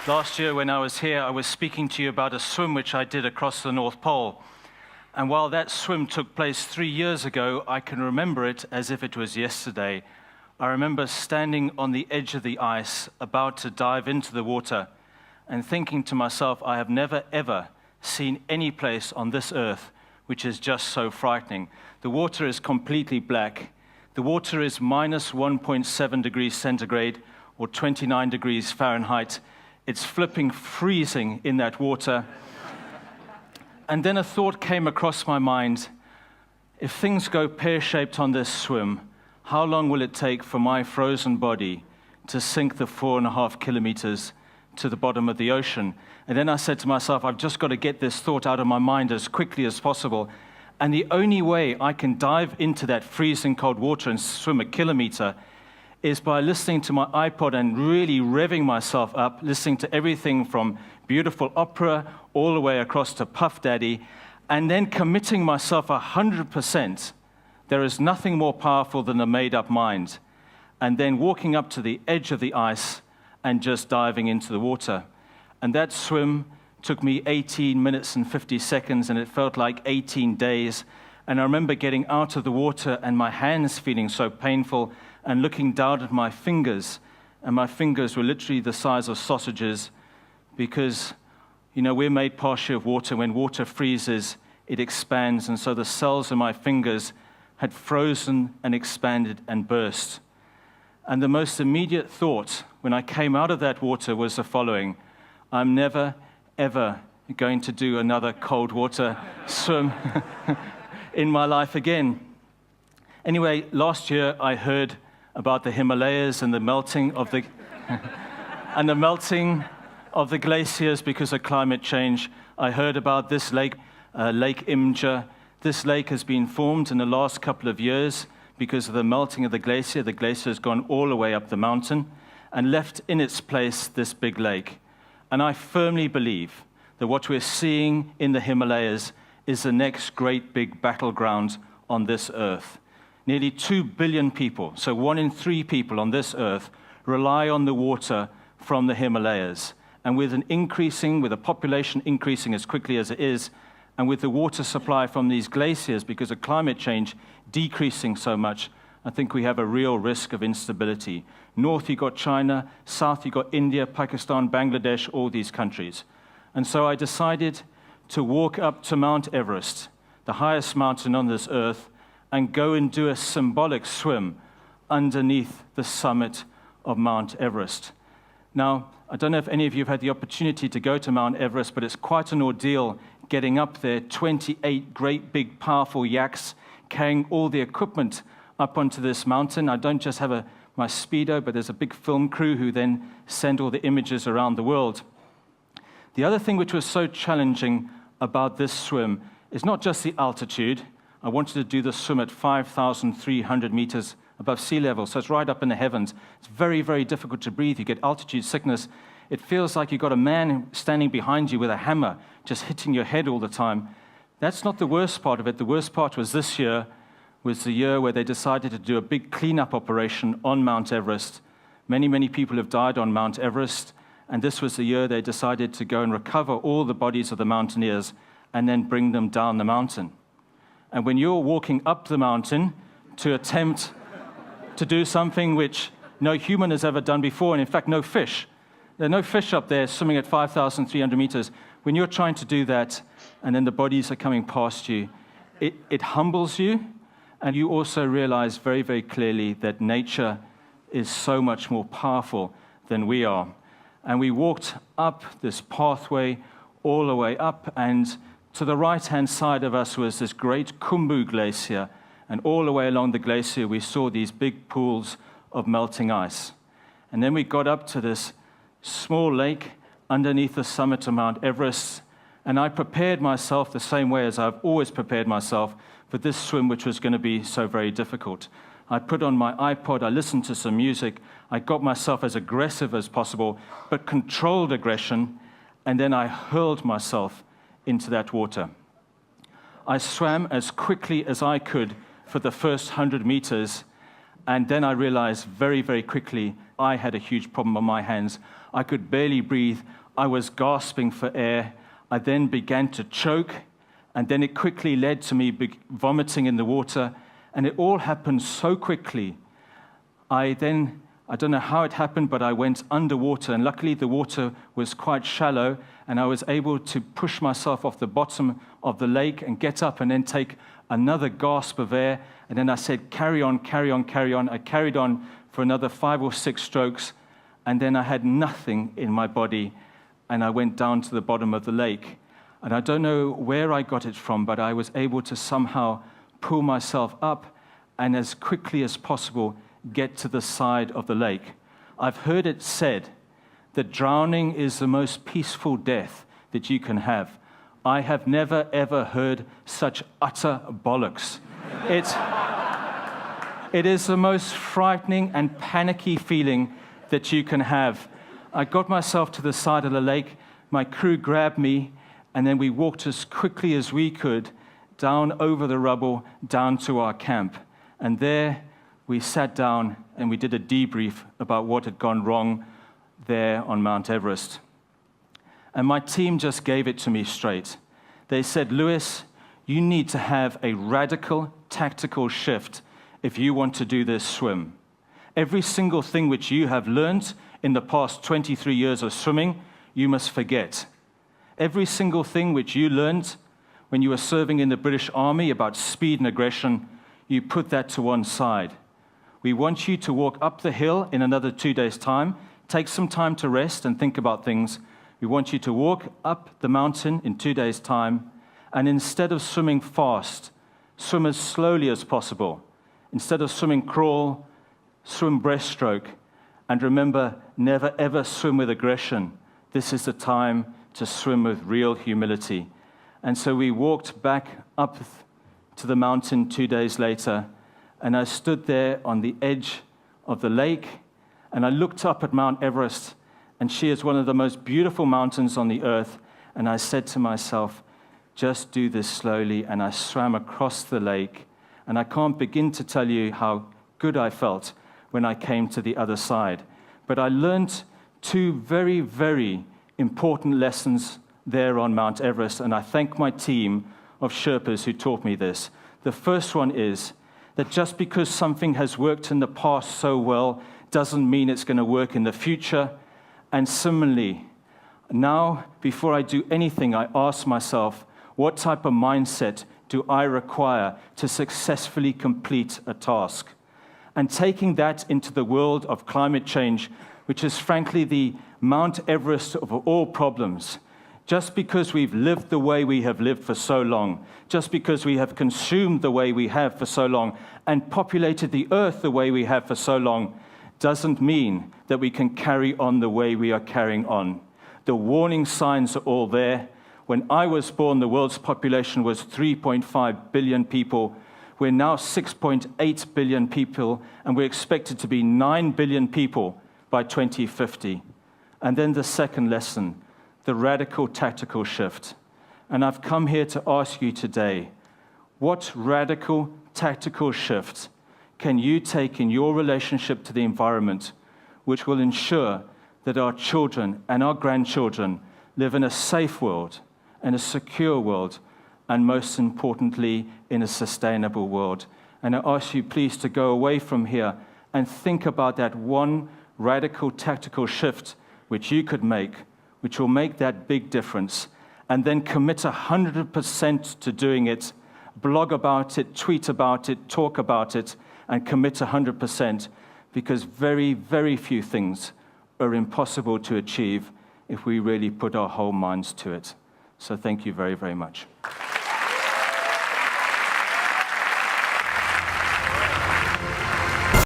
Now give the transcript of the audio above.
Last year when I was here, I was speaking to you about a swim which I did across the North Pole. And while that swim took place 3 years ago, I can remember it as if it was yesterday. I remember standing on the edge of the ice, about to dive into the water, and thinking to myself, I have never ever seen any place on this earth which is just so frightening. The water is completely black. The water is minus 1.7 degrees centigrade or 29 degrees Fahrenheit. It's flipping freezing in that water. And then a thought came across my mind. If things go pear-shaped on this swim, how long will it take for my frozen body to sink the 4.5 kilometers to the bottom of the ocean? And then I said to myself, I've just got to get this thought out of my mind as quickly as possible. And the only way I can dive into that freezing cold water and swim a kilometer is by listening to my iPod and really revving myself up, listening to everything from beautiful opera all the way across to Puff Daddy, and then committing myself 100%. There is nothing more powerful than a made-up mind. And then walking up to the edge of the ice and just diving into the water. And that swim took me 18 minutes and 50 seconds, and it felt like 18 days. And I remember getting out of the water and my hands feeling so painful, and looking down at my fingers, and my fingers were literally the size of sausages, because, you know, we're made partially of water. When water freezes, it expands, and so the cells in my fingers had frozen and expanded and burst. And the most immediate thought when I came out of that water was the following: I'm never, ever going to do another cold water swim in my life again. Anyway, last year I heard about the Himalayas and the melting of the and the melting of the glaciers because of climate change. I heard about this lake, Lake Imja. This lake has been formed in the last couple of years because of the melting of the glacier. The glacier has gone all the way up the mountain and left in its place this big lake. And I firmly believe that what we're seeing in the Himalayas is the next great big battleground on this earth. Nearly 2 billion people, so 1 in 3 people on this earth, rely on the water from the Himalayas. And with a population increasing as quickly as it is, and with the water supply from these glaciers because of climate change decreasing so much, I think we have a real risk of instability. North, you've got China. South, you've got India, Pakistan, Bangladesh, all these countries. And so I decided to walk up to Mount Everest, the highest mountain on this earth, and go and do a symbolic swim underneath the summit of Mount Everest. Now, I don't know if any of you have had the opportunity to go to Mount Everest, but it's quite an ordeal getting up there. 28 great, big, powerful yaks carrying all the equipment up onto this mountain. I don't just have my Speedo, but there's a big film crew who then send all the images around the world. The other thing which was so challenging about this swim is not just the altitude. I wanted to do the swim at 5,300 meters above sea level, so it's right up in the heavens. It's very, very difficult to breathe. You get altitude sickness. It feels like you've got a man standing behind you with a hammer, just hitting your head all the time. That's not the worst part of it. The worst part was this year, was the year where they decided to do a big cleanup operation on Mount Everest. Many, many people have died on Mount Everest, and this was the year they decided to go and recover all the bodies of the mountaineers and then bring them down the mountain. And when you're walking up the mountain to attempt to do something which no human has ever done before, and in fact, no fish. There are no fish up there swimming at 5,300 meters. When you're trying to do that, and then the bodies are coming past you, it humbles you, and you also realize very, very clearly that nature is so much more powerful than we are. And we walked up this pathway all the way up, and to the right-hand side of us was this great Khumbu glacier, and all the way along the glacier we saw these big pools of melting ice. And then we got up to this small lake underneath the summit of Mount Everest, and I prepared myself the same way as I've always prepared myself for this swim, which was going to be so very difficult. I put on my iPod, I listened to some music, I got myself as aggressive as possible, but controlled aggression, and then I hurled myself into that water. I swam as quickly as I could for the first 100 meters, and then I realized very, very quickly I had a huge problem on my hands. I could barely breathe. I was gasping for air. I then began to choke, and then it quickly led to me vomiting in the water, and it all happened so quickly. I don't know how it happened, but I went underwater, and luckily the water was quite shallow, and I was able to push myself off the bottom of the lake and get up and then take another gasp of air, and then I said, carry on, carry on, carry on. I carried on for another 5 or 6 strokes, and then I had nothing in my body, and I went down to the bottom of the lake. And I don't know where I got it from, but I was able to somehow pull myself up and as quickly as possible get to the side of the lake. I've heard it said that drowning is the most peaceful death that you can have. I have never, ever heard such utter bollocks. It is the most frightening and panicky feeling that you can have. I got myself to the side of the lake, my crew grabbed me, and then we walked as quickly as we could down over the rubble, down to our camp. And there we sat down and we did a debrief about what had gone wrong there on Mount Everest. And my team just gave it to me straight. They said, Lewis, you need to have a radical tactical shift if you want to do this swim. Every single thing which you have learned in the past 23 years of swimming, you must forget. Every single thing which you learned when you were serving in the British Army about speed and aggression, you put that to one side. We want you to walk up the hill in another 2 days' time, take some time to rest and think about things. We want you to walk up the mountain in 2 days' time, and instead of swimming fast, swim as slowly as possible. Instead of swimming crawl, swim breaststroke. And remember, never ever swim with aggression. This is the time to swim with real humility. And so we walked back up to the mountain 2 days later, and I stood there on the edge of the lake, and I looked up at Mount Everest, and she is one of the most beautiful mountains on the earth, and I said to myself, just do this slowly, and I swam across the lake, and I can't begin to tell you how good I felt when I came to the other side. But I learned 2 very, very important lessons there on Mount Everest, and I thank my team of Sherpas who taught me this. The first one is that just because something has worked in the past so well doesn't mean it's going to work in the future. And similarly, now, before I do anything, I ask myself, what type of mindset do I require to successfully complete a task? And taking that into the world of climate change, which is frankly the Mount Everest of all problems, just because we've lived the way we have lived for so long, just because we have consumed the way we have for so long, and populated the earth the way we have for so long, doesn't mean that we can carry on the way we are carrying on. The warning signs are all there. When I was born, the world's population was 3.5 billion people. We're now 6.8 billion people, and we're expected to be 9 billion people by 2050. And then the second lesson, the radical tactical shift. And I've come here to ask you today, what radical tactical shift can you take in your relationship to the environment, which will ensure that our children and our grandchildren live in a safe world, in a secure world, and most importantly, in a sustainable world? And I ask you please to go away from here and think about that one radical tactical shift which you could make, which will make that big difference, and then commit 100% to doing it, blog about it, tweet about it, talk about it, and commit 100%, because very, very few things are impossible to achieve if we really put our whole minds to it. So thank you very, very much.